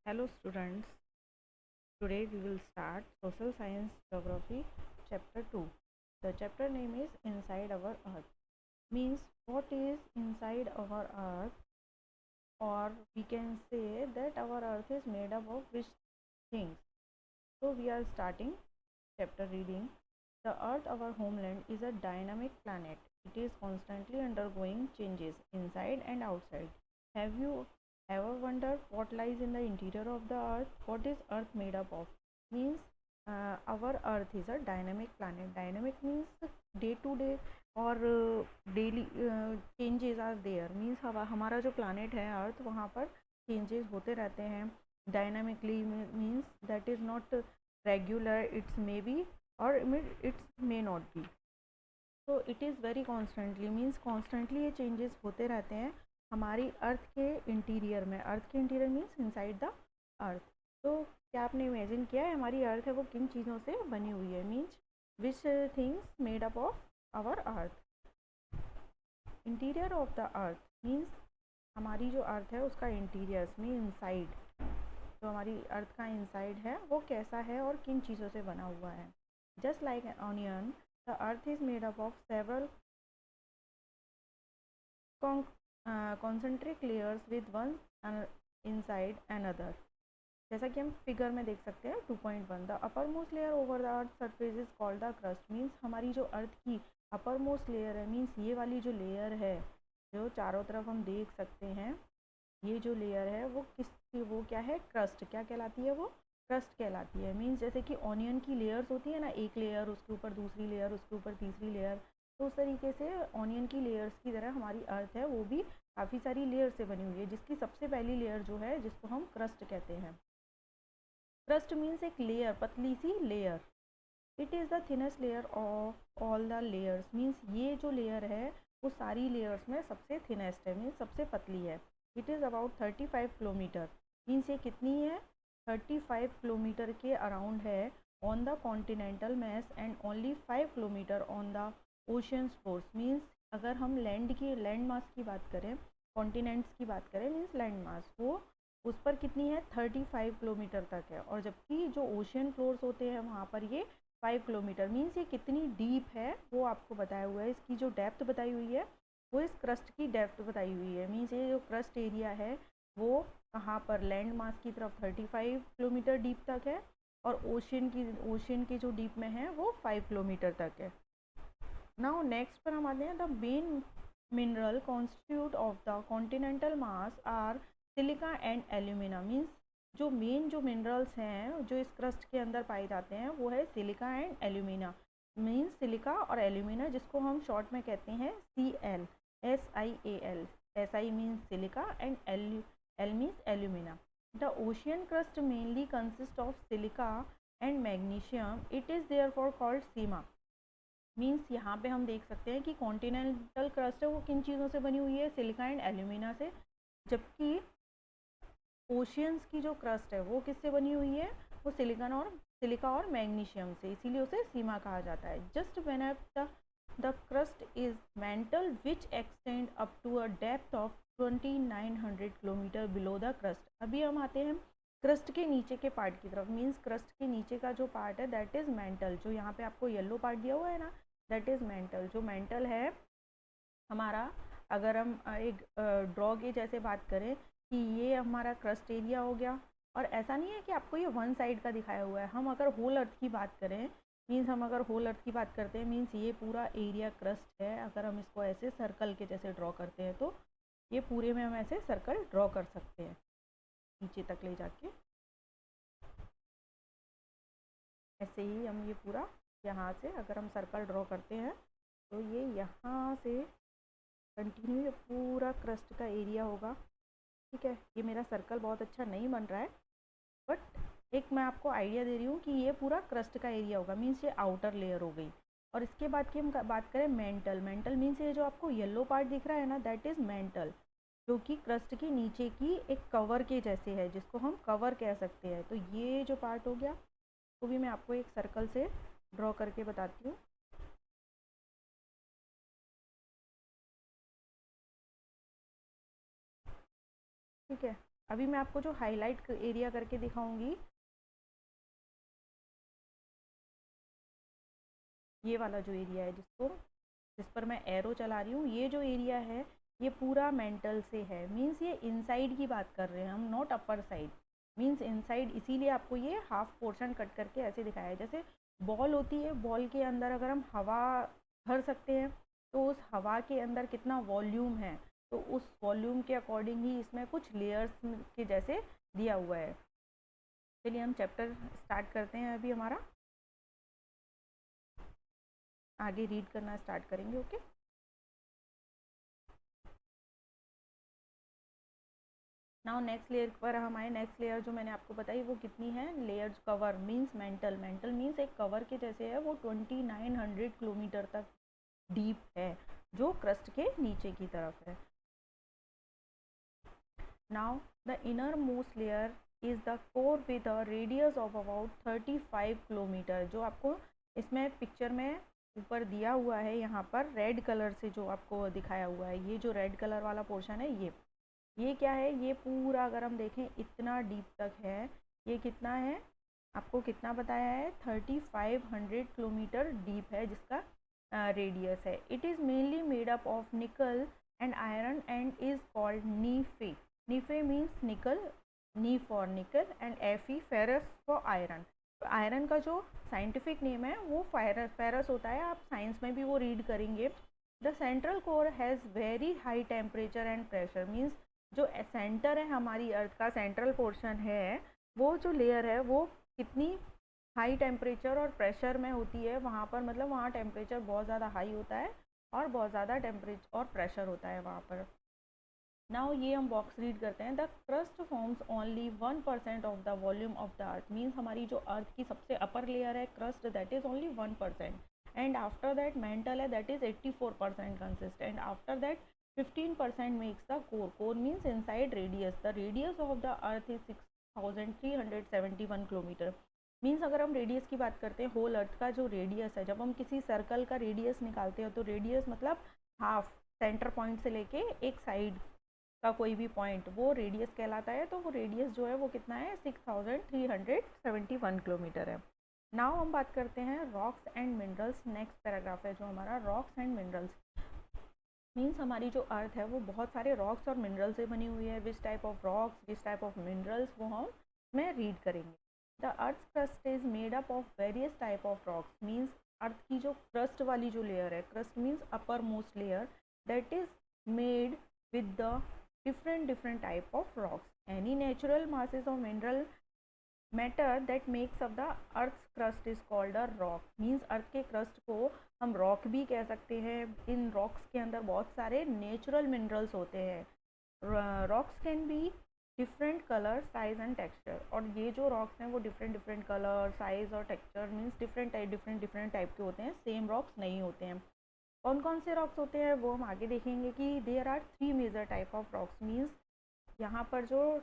Hello students, today we will start Social Science Geography chapter 2. The chapter name is Inside Our Earth. Means what is inside our earth, or we can say that our earth is made up of which things. So we are starting chapter reading. The earth, our homeland, is a dynamic planet. It is constantly undergoing changes inside and outside. Have you ever wondered what lies in the interior of the earth? What is earth made up of? Means our earth is a dynamic planet. Dynamic means day to day और daily changes are there means हमारा जो planet है अर्थ वहाँ पर changes होते रहते हैं dynamically means that is not regular it's may be और इट्स मे नॉट बी तो it is very constantly means constantly ये चेंजेस होते रहते हैं हमारी अर्थ के इंटीरियर में अर्थ के इंटीरियर मीन्स इनसाइड द अर्थ तो क्या आपने इमेजिन किया है हमारी अर्थ है वो किन चीज़ों से बनी हुई है means which things made up of our earth interior of the earth means हमारी जो अर्थ है उसका इंटीरियर्स में इनसाइड जो हमारी अर्थ का इनसाइड है वो कैसा है और किन चीज़ों से बना हुआ है just like an onion the earth is made up of several concentric layers with one inside another जैसा कि हम फिगर में देख सकते हैं 2.1 the upper most layer over the earth surface is called the crust means हमारी जो earth की अपर मोस्ट लेयर है मीन्स ये वाली जो लेयर है जो चारों तरफ हम देख सकते हैं ये जो लेयर है वो क्या है क्रस्ट क्या कहलाती है वो क्रस्ट कहलाती है मीन्स जैसे कि ऑनियन की लेयर्स होती है ना एक लेयर उसके ऊपर दूसरी लेयर उसके ऊपर तीसरी लेयर तो उस तरीके से ऑनियन की लेयर्स की तरह हमारी अर्थ है वो भी काफ़ी सारी लेयर से बनी हुई है जिसकी सबसे पहली लेयर जो है जिसको हम क्रस्ट कहते हैं क्रस्ट मीन्स एक लेयर पतली सी layer it is the thinnest layer of all the layers means ये जो लेयर है वो सारी लेयर्स में सबसे थिनेस्ट है मीन्स सबसे पतली है it is about 35 kilometre means ये कितनी है 35 किलोमीटर के अराउंड है on the continental mass and only 5 kilometre on the oceans floors means अगर हम लैंड मास की बात करें कॉन्टिनेंट्स की बात करें मीन्स लैंड मास वो उस पर कितनी है 35 किलोमीटर तक है और जबकि जो ओशियन फ्लोर्स होते हैं वहाँ पर ये 5 किलोमीटर मीन्स ये कितनी डीप है वो आपको बताया हुआ है इसकी जो डेप्थ बताई हुई है वो इस क्रस्ट की डेप्थ बताई हुई है मीन्स ये जो क्रस्ट एरिया है वो कहाँ पर लैंड मास की तरफ 35 किलोमीटर डीप तक है और ओशियन की जो डीप में है वो 5 किलोमीटर तक है नाउ नेक्स्ट पर हम आते हैं the main mineral constitute of the continental mass are silica and alumina means जो मिनरल्स हैं जो इस क्रस्ट के अंदर पाए जाते हैं वो है silica and alumina means silica और एल्यूमिना जिसको हम शॉर्ट में कहते हैं Cl SiAl Si means silica and L means alumina the ocean crust mainly consist of silica and magnesium it is therefore called Seema means यहाँ पे हम देख सकते हैं कि कॉन्टिनेंटल क्रस्ट है वो किन चीज़ों से बनी हुई है सिलिका एंड एल्यूमिना से जबकि ओशियंस की जो क्रस्ट है वो किससे बनी हुई है वो सिलिका और मैग्नीशियम से इसीलिए उसे सीमा कहा जाता है just when the crust is mantle which extend up to a depth of 2900 kilometre below the crust अभी हम आते हैं क्रस्ट के नीचे के पार्ट की तरफ मीन्स क्रस्ट के नीचे का जो पार्ट है दैट इज़ मेंटल जो यहाँ पे आपको येलो पार्ट दिया हुआ है ना दैट इज़ मेंटल जो मेंटल है हमारा अगर हम एक ड्रॉ के जैसे बात करें कि ये हमारा क्रस्ट एरिया हो गया और ऐसा नहीं है कि आपको ये वन साइड का दिखाया हुआ है हम अगर होल अर्थ की बात करें मीन्स हम अगर होल अर्थ की बात करते हैं मीन्स ये पूरा एरिया क्रस्ट है अगर हम इसको ऐसे सर्कल के जैसे ड्रॉ करते हैं तो ये पूरे में हम ऐसे सर्कल ड्रॉ कर सकते हैं नीचे तक ले जाके ऐसे ही हम ये पूरा यहाँ से अगर हम सर्कल ड्रॉ करते हैं तो ये यहाँ से कंटिन्यू ये पूरा क्रस्ट का एरिया होगा ठीक है ये मेरा सर्कल बहुत अच्छा नहीं बन रहा है बट एक मैं आपको आइडिया दे रही हूँ कि ये पूरा क्रस्ट का एरिया होगा मीन्स ये आउटर लेयर हो गई और इसके बाद की हम बात करें मेंटल मीन्स ये जो आपको येलो पार्ट दिख रहा है ना दैट इज़ मेंटल जो कि क्रस्ट के नीचे की एक कवर के जैसे है जिसको हम कवर कह सकते हैं तो ये जो पार्ट हो गया वो भी मैं आपको एक सर्कल से ड्रॉ करके बताती हूँ ठीक है अभी मैं आपको जो हाईलाइट एरिया करके दिखाऊंगी, ये वाला जो एरिया है जिस पर मैं एरो चला रही हूँ, ये जो एरिया है ये पूरा मेंटल से है। मींस ये इनसाइड की बात कर रहे हैं हम, not upper side, means inside. इसीलिए आपको ये हाफ पोर्शन कट करके ऐसे दिखाया है। जैसे बॉल होती है, बॉल के अंदर अगर हम हवा भर सकते हैं तो उस हवा के अंदर कितना वॉल्यूम है, तो उस वॉल्यूम के अकॉर्डिंग ही इसमें कुछ लेयर्स के जैसे दिया हुआ है। चलिए हम चैप्टर स्टार्ट करते हैं। अभी हमारा आगे रीड करना स्टार्ट करेंगे। ओके, नाउ नेक्स्ट लेयर पर हम आए। नेक्स्ट लेयर जो मैंने आपको बताई वो कितनी है, layers cover means mental. Mental means एक कवर के जैसे है, वो 2900 किलोमीटर तक डीप है, जो क्रस्ट के नीचे की तरफ है। Now the inner most layer is the core with a radius of about 35 kilometre. जो आपको इसमें पिक्चर में ऊपर दिया हुआ है, यहाँ पर रेड कलर से जो आपको दिखाया हुआ है, ये जो रेड कलर वाला पोर्शन है, ये क्या है, ये पूरा अगर हम देखें इतना डीप तक है। ये कितना है, आपको कितना बताया है, 3500 किलोमीटर डीप है जिसका रेडियस है। It is mainly made up of nickel and iron and is called nife. Nife means nickel, Ni for nickel and Fe ferrous for iron. तो आयरन का जो साइंटिफिक नेम है वो फेरस होता है, आप साइंस में भी वो रीड करेंगे। The central core has very high temperature and pressure. Means जो सेंटर है, हमारी अर्थ का सेंट्रल पोर्शन है, वो जो लेयर है वो कितनी हाई टेम्परेचर और प्रेशर में होती है वहाँ पर, मतलब वहाँ टेम्परेचर बहुत ज़्यादा हाई होता है और बहुत ज़्यादा टेम्परेचर और प्रेशर होता है वहाँ पर। नाउ ये हम बॉक्स रीड करते हैं। The crust forms only 1% of the volume of the earth. Means हमारी जो अर्थ की सबसे अपर लेयर है crust, that is only 1%। And after that mantle है, that is 84% consist. And after that 15% makes the core. Core means inside radius. The radius of the earth is 6371 kilometre. Means अगर हम radius की बात करते हैं, whole earth का जो radius है, जब हम किसी सर्कल का रेडियस निकालते हैं तो रेडियस मतलब हाफ, सेंटर पॉइंट से लेके एक साइड का कोई भी पॉइंट, वो रेडियस कहलाता है। तो वो रेडियस जो है वो कितना है, 6371 किलोमीटर है। नाउ हम बात करते हैं rocks and minerals. Next paragraph है जो हमारा रॉक्स एंड मिनरल्स। मीन्स हमारी जो अर्थ है वो बहुत सारे रॉक्स और मिनरल से बनी हुई है। Which type of rocks, which type of minerals, वो हम में रीड करेंगे। The earth crust is made up of various type of rocks. Means earth की जो क्रस्ट वाली जो लेयर है, crust means upper most layer, that is made with the different type of rocks. Any natural masses of mineral matter that makes up the earth's crust is called a rock. means अर्थ के crust को हम rock भी कह सकते हैं। In rocks के अंदर बहुत सारे नेचुरल मिनरल्स होते हैं। Rocks can be different colour, size and texture. और ये जो रॉक्स हैं वो डिफरेंट कलर, साइज और टेक्सचर मीन्स डिफरेंट टाइप के होते हैं। सेम रॉक्स नहीं होते हैं। कौन कौन से रॉक्स होते हैं वो हम आगे देखेंगे कि there are 3 major type of rocks. Means यहाँ पर जो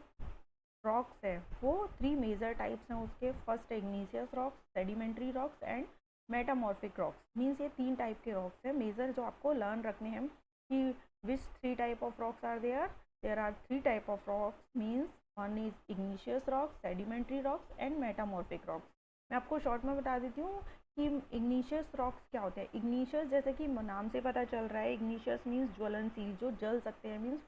रॉक्स है वो 3 मेजर टाइप्स हैं उसके। First इग्नीशियस rocks, sedimentary rocks and metamorphic rocks. Means ये 3 टाइप के रॉक्स हैं मेजर, जो आपको लर्न रखने हैं कि which 3 type of rocks are there are 3 type of rocks. Means one is igneous rocks, sedimentary rocks and metamorphic rocks. मैं आपको शॉर्ट में बता देती हूँ कि इग्नीशियस रॉक्स क्या होते हैं। इग्नीशियस जैसे कि नाम से पता चल रहा है, इग्नीशियस मीन्स ज्वलनशील, जो जल सकते हैं, मीन्स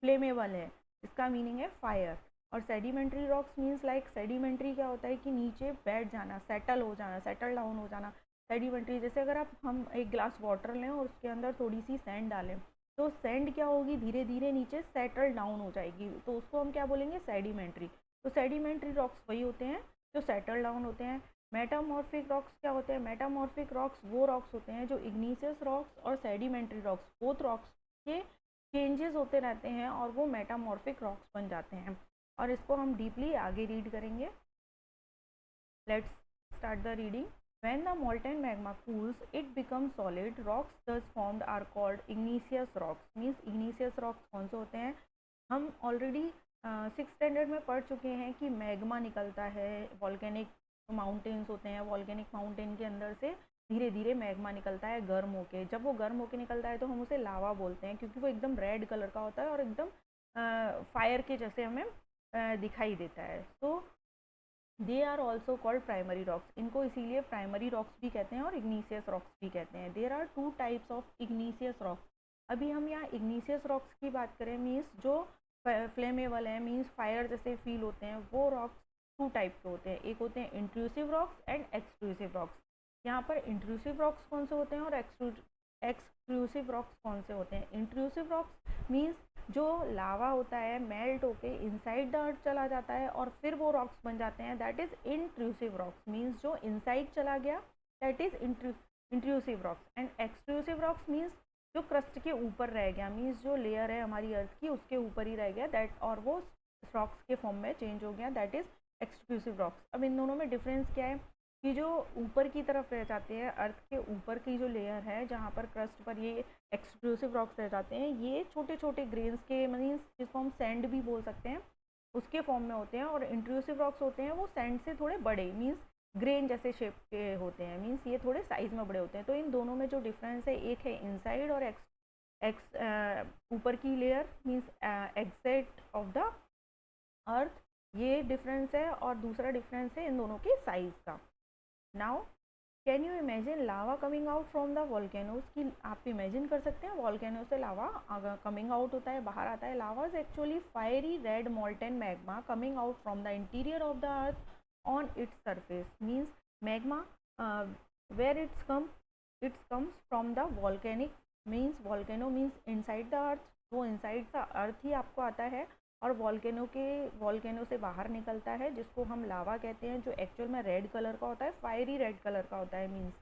फ्लेमेबल है, इसका मीनिंग है फायर। और sedimentary rocks means like, sedimentary क्या होता है कि नीचे बैठ जाना, सेटल हो जाना, सेटल डाउन हो जाना। सेडिमेंट्री जैसे अगर हम एक ग्लास वाटर लें और उसके अंदर थोड़ी सी सैंड डालें, तो सैंड क्या होगी, धीरे धीरे नीचे सेटल डाउन हो जाएगी, तो उसको हम क्या बोलेंगे, सेडिमेंट्री। तो सेडिमेंट्री रॉक्स वही होते हैं जो सेटल डाउन होते हैं। मेटामॉर्फिक रॉक्स क्या होते हैं, मेटामॉर्फिक रॉक्स वो रॉक्स होते हैं जो इग्नीशियस रॉक्स और सेडिमेंट्री रॉक्स, बोथ रॉक्स के चेंजेस होते रहते हैं और वो मेटामॉर्फिक रॉक्स बन जाते हैं। और इसको हम डीपली आगे रीड करेंगे। Let's start the reading. When the molten magma cools, it becomes solid. Rocks thus formed are called igneous rocks. Means igneous rocks कौन से होते हैं, हम ऑलरेडी 6th स्टैंडर्ड में पढ़ चुके हैं कि मैग्मा निकलता है, वॉल्केनिक माउंटेन्स होते हैं, वॉल्केनिक माउंटेन के अंदर से धीरे धीरे मैग्मा निकलता है गर्म होके। जब वो गर्म होके निकलता है तो हम उसे लावा बोलते हैं, क्योंकि वो एकदम रेड कलर का होता है और एकदम फायर के जैसे हमें दिखाई देता है। So they are also called primary rocks, इनको इसीलिए प्राइमरी रॉक्स भी कहते हैं और इग्नीशियस रॉक्स भी कहते हैं। There are two types of igneous rocks. अभी हम यहाँ इग्नीशियस रॉक्स की बात करें, मीन्स जो फ्लेमेबल है, मीन्स फायर जैसे फील होते हैं, वो रॉक्स टू टाइप के होते हैं। एक होते हैं intrusive rocks and exclusive rocks. यहाँ पर इंट्रूसिव रॉक्स कौन से होते हैं और एक्सक्लूसिव रॉक्स कौन से होते हैं? इंट्रूसिव रॉक्स मीन्स जो लावा होता है मेल्ट होके इनसाइड द अर्थ चला जाता है और फिर वो रॉक्स बन जाते हैं, that is intrusive rocks. Means जो इनसाइड चला गया, that is intrusive rocks. And exclusive rocks means जो क्रस्ट के ऊपर रह गया, मीन्स जो लेयर है हमारी अर्थ की उसके ऊपर ही रह गया, दैट और वो रॉक्स के फॉर्म में चेंज हो गया, दैट इज एक्सक्लूसिव रॉक्स। अब इन दोनों में डिफरेंस क्या है कि जो ऊपर की तरफ रह जाते हैं, अर्थ के ऊपर की जो लेयर है जहाँ पर क्रस्ट पर ये एक्सक्लूसिव रॉक्स रह जाते हैं, ये छोटे छोटे ग्रेन्स के, मीन्स जिसको हम सैंड भी बोल सकते हैं, उसके फॉर्म में होते हैं। और इंट्रूसिव रॉक्स होते हैं वो सैंड से थोड़े बड़े, मीन्स ग्रेन जैसे शेप के होते हैं, मीन्स ये थोड़े साइज में बड़े होते हैं। तो इन दोनों में जो डिफरेंस है, एक है इनसाइड और ऊपर की layer, means exit of the earth, ये डिफरेंस है। और दूसरा डिफरेंस है इन दोनों के साइज का। Now can you imagine lava coming out from the volcanoes, की आप इमेजिन कर सकते हैं वॉल्केनो से लावा कमिंग आउट होता है, बाहर आता है। Lava is actually fiery red molten magma coming out from the interior of the earth on its surface. Means magma where its comes from the volcanic, means volcano means inside the earth, वो inside the अर्थ ही आपको आता है और volcano से बाहर निकलता है, जिसको हम लावा कहते हैं, जो एक्चुअल में रेड कलर का होता है, फायरी रेड कलर का होता है। मीन्स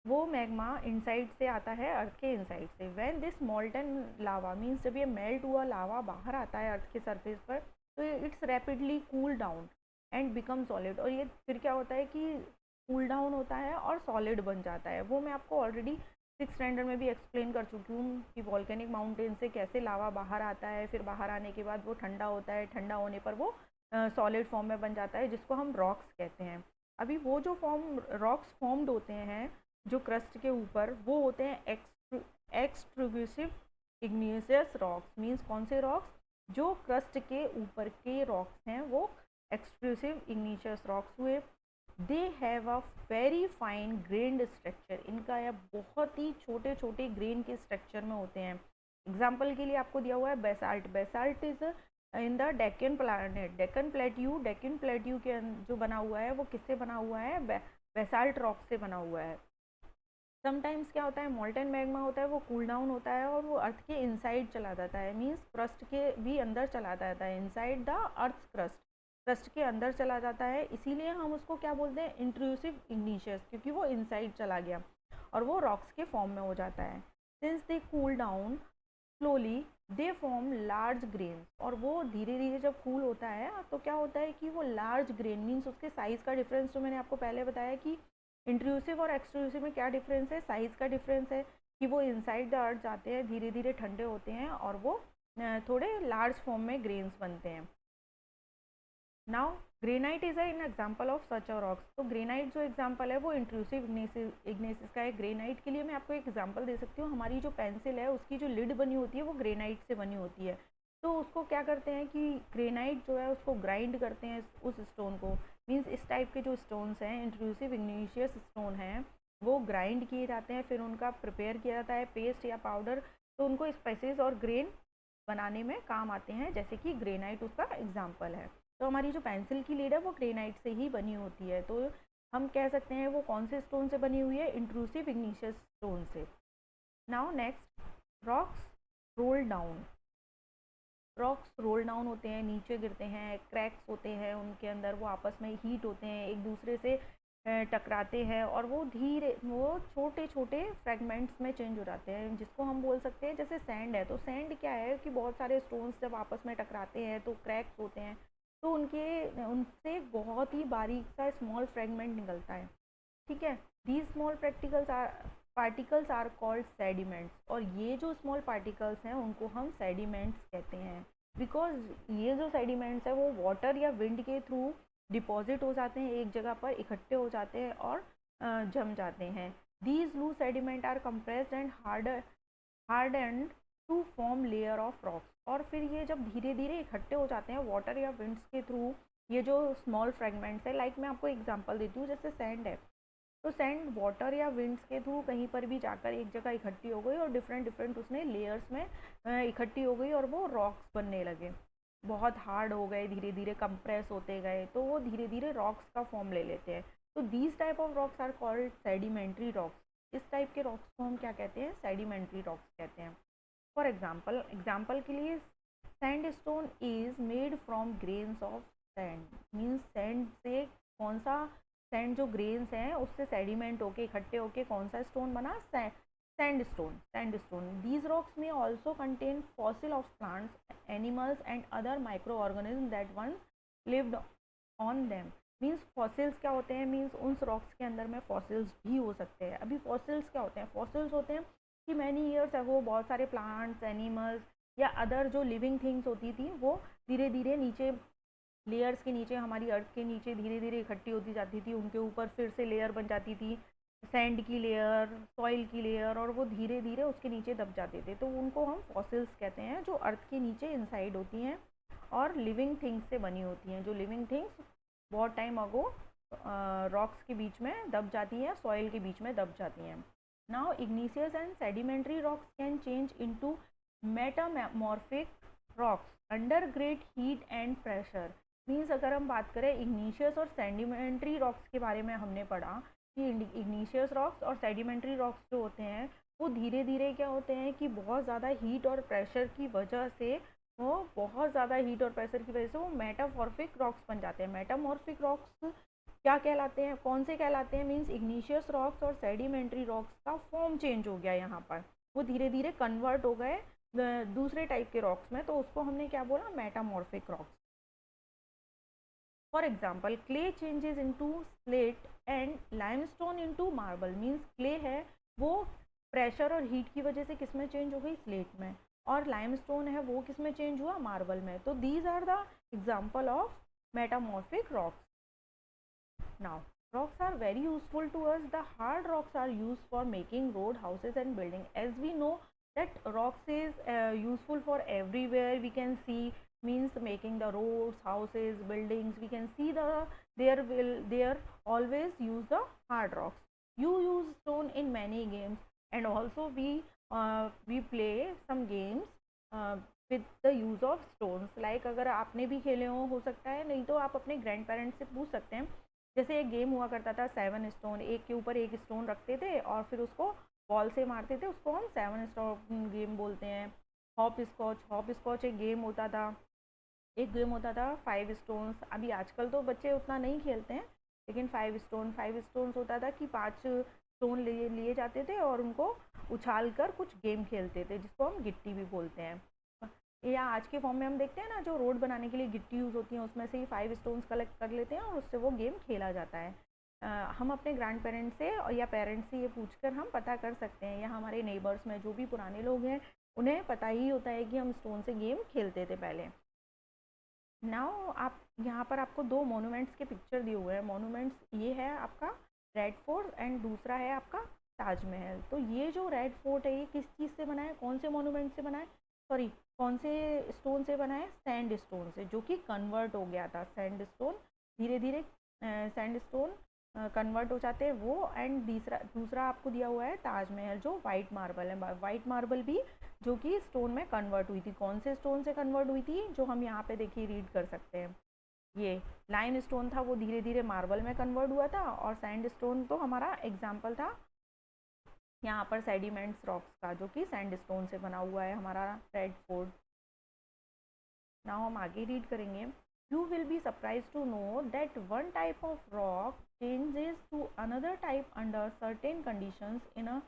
वो मैग्मा इनसाइड से आता है, अर्थ के इनसाइड से। When this molten lava, means जब ये मेल्ट हुआ लावा बाहर आता है अर्थ के सरफेस पर, तो it's rapidly cool down and become solid. और ये फिर क्या होता है कि कूल डाउन होता है और सॉलिड बन जाता है। वो मैं आपको ऑलरेडी 6th स्टैंडर्ड में भी एक्सप्लेन कर चुकी हूँ कि वॉल्केनिक माउंटेन से कैसे लावा बाहर आता है, फिर बाहर आने के बाद वो ठंडा होता है, ठंडा होने पर वो सॉलिड फॉर्म में बन जाता है, जिसको हम रॉक्स कहते हैं। अभी वो जो रॉक्स फॉर्म्ड होते हैं जो क्रस्ट के ऊपर, वो होते हैं एक्सट्रूसिव इग्निशियस रॉक्स। मीन्स कौन से रॉक्स? जो क्रस्ट के ऊपर के रॉक्स हैं वो एक्सट्रूसिव इग्निशियस रॉक्स हुए। They have a very fine grand structure, इनका यह बहुत ही छोटे छोटे ग्रेन के स्ट्रक्चर में होते हैं। एग्जाम्पल के लिए आपको दिया हुआ है basalt. Basalt is in the Deccan planet, Deccan plateau के जो बना हुआ है वो किससे बना हुआ है? बेसाल्ट रॉक से बना हुआ है। समटाइम्स क्या होता है, मोल्टन मैग्मा होता है, वो कूल डाउन होता है और वो अर्थ के इनसाइड चला जाता है, मीन्स क्रस्ट के भी अंदर चला जाता है, इनसाइड द अर्थ क्रस्ट के अंदर चला जाता है। इसीलिए हम उसको क्या बोलते हैं? इंट्रूसिव इग्निशियस, क्योंकि वो इनसाइड चला गया और वो रॉक्स के फॉर्म में हो जाता है। Since they cool down slowly they form large grain, और वो धीरे धीरे जब कूल होता है तो क्या होता है कि वो लार्ज ग्रेन, मीन्स उसके साइज़ का डिफरेंस, जो मैंने आपको पहले बताया कि इंट्रूसिव और एक्सट्रूसिव में क्या डिफरेंस है, साइज़ का डिफरेंस है, कि वो इनसाइड द अर्थ जाते हैं, धीरे धीरे ठंडे होते हैं और वो थोड़े लार्ज फॉर्म में ग्रेन्स बनते हैं। Now granite is an example of such a rocks. तो ग्रेनाइट जो एग्जाम्पल है वो इंट्रूसिव इग्नेसिस का है। ग्रेनाइट के लिए मैं आपको एक एग्जाम्पल दे सकती हूँ। हमारी जो पेंसिल है उसकी जो लिड बनी होती है वो ग्रेनाइट से बनी होती है। तो उसको क्या करते हैं कि ग्रेनाइट जो है उसको ग्राइंड करते हैं उस स्टोन को, मीन्स इस टाइप के जो स्टोन्स हैं, इंट्रूसिव इग्निशियस स्टोन हैं, वो ग्राइंड किए जाते हैं, फिर उनका प्रिपेयर किया जाता है पेस्ट या पाउडर, तो उनको स्पाइसेस और ग्रेन बनाने में काम आते हैं, जैसे कि ग्रेनाइट उसका एग्जाम्पल है। तो हमारी जो पेंसिल की लीड है वो ग्रेनाइट से ही बनी होती है। तो हम कह सकते हैं वो कौन से स्टोन से बनी हुई है? इंट्रूसिव इग्निशियस स्टोन से। Now next, rocks roll down. Rocks roll down होते हैं, नीचे गिरते हैं, क्रैक्स होते हैं उनके अंदर, वो आपस में हीट होते हैं, एक दूसरे से टकराते हैं और वो छोटे छोटे फ्रेगमेंट्स में चेंज हो जाते हैं, जिसको हम बोल सकते हैं, जैसे सैंड है, तो सैंड क्या है कि बहुत सारे स्टोन्स जब आपस में टकराते हैं तो क्रैक्स होते हैं, तो उनसे बहुत ही बारीक सा स्मॉल फ्रेगमेंट निकलता है। ठीक है, these small particles are called sediments, और ये जो स्मॉल पार्टिकल्स हैं उनको हम सेडिमेंट्स कहते हैं, बिकॉज ये जो सेडिमेंट्स है वो वाटर या विंड के थ्रू डिपॉजिट हो जाते हैं, एक जगह पर इकट्ठे हो जाते हैं और जम जाते हैं। These loose sediment are compressed and hard and to form layer of rocks. और फिर ये जब धीरे धीरे इकट्ठे हो जाते हैं वाटर या विंड्स के थ्रू, ये जो स्मॉल फ्रेगमेंट्स है, लाइक मैं आपको एग्जांपल देती हूँ, जैसे सैंड है, तो सैंड वाटर या विंड्स के थ्रू कहीं पर भी जाकर एक जगह इकट्ठी हो गई और डिफरेंट डिफरेंट उसने लेयर्स में इकट्ठी हो गई और वो रॉक्स बनने लगे, बहुत हार्ड हो गए, धीरे धीरे कंप्रेस होते गए, तो वो धीरे धीरे रॉक्स का फॉर्म ले लेते हैं। तो these type of rocks are called sedimentary rocks. इस टाइप के रॉक्स को हम क्या कहते हैं? सेडिमेंट्री रॉक्स कहते हैं। फॉर एग्जाम्पल के लिए sand stone is made from grains of sand, means sand से कौन सा, सैंड जो ग्रेन्स हैं उससे सेडिमेंट होके इकट्ठे होके कौन सा स्टोन बना? सैंडस्टोन। दीज रॉक्स में also contain fossil of plants, animals and other micro organism that one lived on them. Means fossils क्या होते हैं? मीन्स उन रॉक्स के अंदर में फॉसिल्स भी हो सकते हैं। अभी फॉसिल्स क्या होते हैं? फॉसिल्स होते हैं कि मैनी ईयर्स अगो बहुत सारे प्लांट्स, एनिमल्स या अदर जो लिविंग थिंग्स होती थी वो धीरे धीरे नीचे लेयर्स के नीचे, हमारी अर्थ के नीचे धीरे धीरे इकट्ठी होती जाती थी, उनके ऊपर फिर से लेयर बन जाती थी, सैंड की लेयर, सॉइल की लेयर, और वो धीरे धीरे उसके नीचे दब जाते थे, तो उनको हम फॉसिल्स कहते हैं, जो अर्थ के नीचे इनसाइड होती हैं और लिविंग थिंग्स से बनी होती हैं, जो लिविंग थिंग्स बहुत टाइम अगो रॉक्स के बीच में दब जाती हैं, सॉइल के बीच में दब जाती हैं। Now igneous and sedimentary rocks can change into metamorphic rocks under great heat and pressure. Means अगर हम बात करें इग्निशियस और सेडिमेंट्री रॉक्स के बारे में, हमने पढ़ा कि इग्निशियस रॉक्स और सेडिमेंट्री रॉक्स जो होते हैं वो धीरे धीरे क्या होते हैं कि बहुत ज़्यादा हीट और प्रेशर की वजह से, वो बहुत ज़्यादा हीट और प्रेशर की वजह से वो मेटामॉर्फिक रॉक्स बन जाते हैं। मेटामॉर्फिक रॉक्स क्या कहलाते हैं? कौन से कहलाते हैं? मीन्स इग्निशियस रॉक्स और सेडिमेंट्री रॉक्स का फॉर्म चेंज हो गया, यहाँ पर वो धीरे धीरे कन्वर्ट हो गए दूसरे टाइप के रॉक्स में, तो उसको हमने क्या बोला? Metamorphic rocks. For example clay changes into slate and limestone into marble. Means clay है वो प्रेशर और हीट की वजह से किस में चेंज हो गई? स्लेट में। और लाइमस्टोन है वो किस में चेंज हुआ? मार्बल में। तो these are the example of metamorphic rocks. Now, rocks are very useful to us. The hard rocks are used for making road, houses and building. As we know that rocks is useful for everywhere. We can see, means making the roads, houses, buildings. We can see there always use the hard rocks. You use stone in many games, and also we play some games uh, with the use of stones. Like अगर आपने भी खेले हो सकता है, नहीं तो आप अपने ग्रैंड पेरेंट्स से पूछ सकते हैं। जैसे एक गेम हुआ करता था 7 स्टोन, एक के ऊपर एक स्टोन रखते थे और फिर उसको बॉल से मारते थे, उसको हम 7 स्टोन गेम बोलते हैं। हॉप स्कॉच एक गेम होता था। एक गेम होता था 5 स्टोन्स। अभी आजकल तो बच्चे उतना नहीं खेलते हैं, लेकिन 5 स्टोन्स होता था कि 5 स्टोन लिए जाते थे और उनको उछाल कर कुछ गेम खेलते थे, जिसको हम गिट्टी भी बोलते हैं। या आज के फॉर्म में हम देखते हैं ना, जो रोड बनाने के लिए गिट्टी यूज़ होती है, उसमें से ही 5 स्टोन्स कलेक्ट कर लेते हैं और उससे वो गेम खेला जाता है। हम अपने ग्रैंड पेरेंट्स से और या पेरेंट्स से ये पूछकर हम पता कर सकते हैं, या हमारे नेबर्स में जो भी पुराने लोग हैं उन्हें पता ही होता है कि हम स्टोन से गेम खेलते थे पहले। नाउ आप यहाँ पर आपको 2 मोनूमेंट्स के पिक्चर दिए हुए हैं। मोनूमेंट्स ये है आपका रेड फोर्ट एंड दूसरा है आपका ताजमहल। तो ये जो रेड फोर्ट है ये किस चीज़ से बना है? कौन से मोनूमेंट से बना है? सॉरी, कौन से स्टोन से बना है? सैंड स्टोन से, जो कि कन्वर्ट हो गया था। सैंड स्टोन धीरे धीरे सैंड स्टोन कन्वर्ट हो जाते हैं वो। एंड दूसरा आपको दिया हुआ है ताजमहल, जो वाइट मार्बल है। वाइट मार्बल भी जो कि स्टोन में कन्वर्ट हुई थी। कौन से स्टोन से कन्वर्ट हुई थी? जो हम यहाँ पे देखिए रीड कर सकते हैं, ये लाइम स्टोन था, वो धीरे धीरे मार्बल में कन्वर्ट हुआ था। और सैंड स्टोन तो हमारा एग्जाम्पल था यहाँ पर सेडिमेंट्स रॉक्स का, जो कि सैंड स्टोन से बना हुआ है हमारा रेड फोर्ट। नाउ हम आगे रीड करेंगे। You will be surprise to know that one type of rock changes to another type under certain conditions in a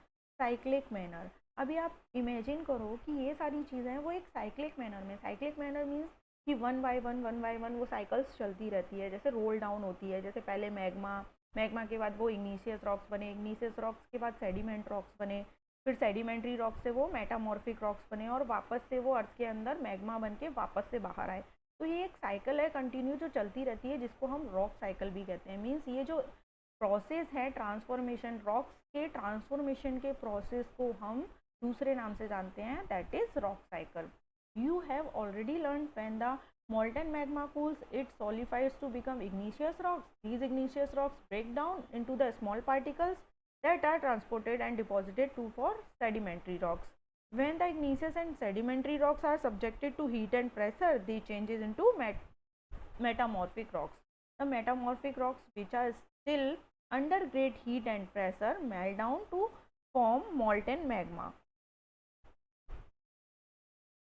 cyclic manner. अभी आप इमेजिन करो कि ये सारी चीज़ें हैं वो एक साइक्लिक मैनर में। साइक्लिक मैनर मीन्स कि वन बाय वन वो साइकिल्स चलती रहती है, जैसे रोल डाउन होती है। जैसे पहले मैग्मा के बाद वो इग्निशियस रॉक्स बने, इग्निशियस रॉक्स के बाद सेडिमेंट रॉक्स बने, फिर सेडिमेंट्री रॉक्स से वो मेटामॉर्फिक रॉक्स बने, और वापस से वो अर्थ के अंदर मैग्मा बन के वापस से बाहर आए। तो ये एक साइकिल है कंटिन्यू जो चलती रहती है, जिसको हम रॉक साइकिल भी कहते हैं। मीन्स ये जो प्रोसेस है ट्रांसफॉर्मेशन, रॉक्स के ट्रांसफॉर्मेशन के प्रोसेस को हम दूसरे नाम से जानते हैं, that is rock cycle. You have already learned when the molten magma cools, it solidifies to become igneous rocks. These igneous rocks break down into the small particles that are transported and deposited to for sedimentary rocks. When the igneous and sedimentary rocks are subjected to heat and pressure, they changes into metamorphic rocks. The metamorphic rocks, which are still under great heat and pressure, melt down to form molten magma.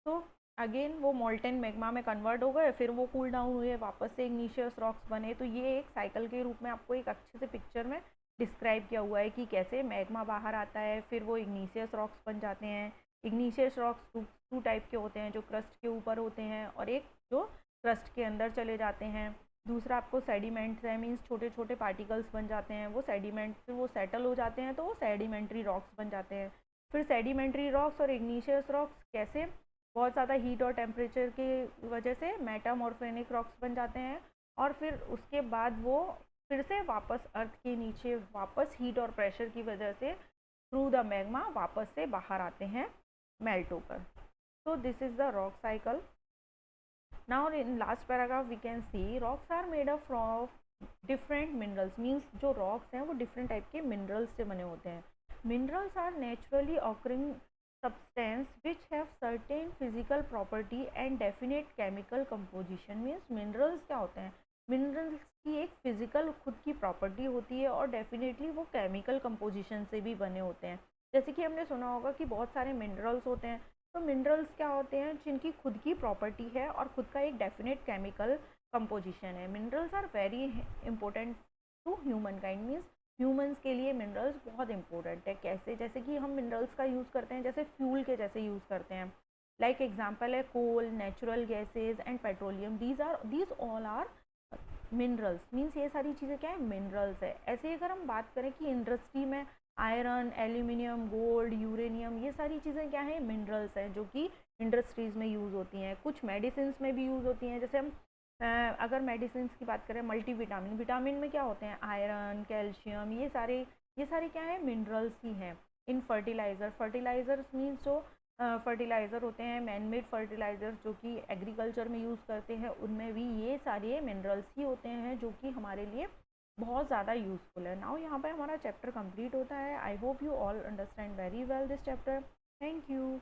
तो again वो molten magma में convert हो गए, फिर वो cool down हुए, वापस से इग्निशियस रॉक्स बने. तो ये एक साइकिल के रूप में आपको एक अच्छे से पिक्चर में डिस्क्राइब किया हुआ है कि कैसे मैग्मा बाहर आता है, फिर वो इग्निशियस रॉक्स बन जाते हैं. इग्निशियस रॉक्स टू टाइप के होते हैं, जो क्रस्ट के ऊपर होते हैं और एक जो क्रस्ट के अंदर चले जाते हैं. दूसरा आपको सेडिमेंट है, मीन्स छोटे छोटे पार्टिकल्स बन जाते हैं, वो सेडिमेंट फिर वो सेटल हो जाते हैं, तो वो सेडिमेंट्री रॉक्स बन जाते हैं. फिर सेडिमेंट्री रॉक्स और इग्निशियस रॉक्स कैसे बहुत ज़्यादा हीट और टेम्परेचर की वजह से मेटामॉर्फेनिक रॉक्स बन जाते हैं, और फिर उसके बाद वो फिर से वापस अर्थ के नीचे वापस हीट और प्रेशर की वजह से थ्रू द मैग्मा वापस से बाहर आते हैं मेल्ट होकर. So this is the rock cycle. Now in last paragraph we can see rocks are made up of different minerals. Means जो rocks हैं वो different type के minerals से बने होते हैं. Minerals are naturally occurring substance which have certain physical property and definite chemical composition. Means minerals क्या होते हैं? Minerals की एक physical खुद की property होती है और definitely वो chemical composition से भी बने होते हैं. जैसे कि हमने सुना होगा कि बहुत सारे minerals होते हैं. तो मिनरल्स क्या होते हैं? जिनकी खुद की प्रॉपर्टी है और खुद का एक डेफिनेट केमिकल कंपोजिशन है. Minerals are very important to human kind. Means humans के लिए मिनरल्स बहुत इंपॉर्टेंट है. कैसे? जैसे कि हम मिनरल्स का यूज़ करते हैं जैसे फ्यूल के जैसे यूज़ करते हैं. लाइक एग्जाम्पल है coal, natural gases and petroleum. These all are minerals. Means ये सारी चीज़ें क्या है? मिनरल्स है. ऐसे ही अगर हम बात करें कि इंडस्ट्री में आयरन, एल्यूमिनियम, गोल्ड, यूरेनियम, ये सारी चीज़ें क्या हैं? मिनरल्स हैं जो कि इंडस्ट्रीज़ में यूज़ होती हैं. कुछ मेडिसिन में भी यूज़ होती हैं. जैसे हम अगर मेडिसिन की बात करें, मल्टीविटामिन, विटामिन में क्या होते हैं? आयरन, कैल्शियम, ये सारे क्या है? मिनरल्स ही हैं. इन फर्टिलाइज़र मीन्स जो फर्टिलाइज़र होते हैं, मैन मेड फर्टिलाइज़र जो कि एग्रीकल्चर में यूज़ करते हैं, उनमें भी ये सारे मिनरल्स ही होते हैं जो कि हमारे लिए बहुत ज़्यादा यूज़फुल है. नाउ यहाँ पे हमारा चैप्टर कंप्लीट होता है. I hope you all understand very well this chapter. Thank you.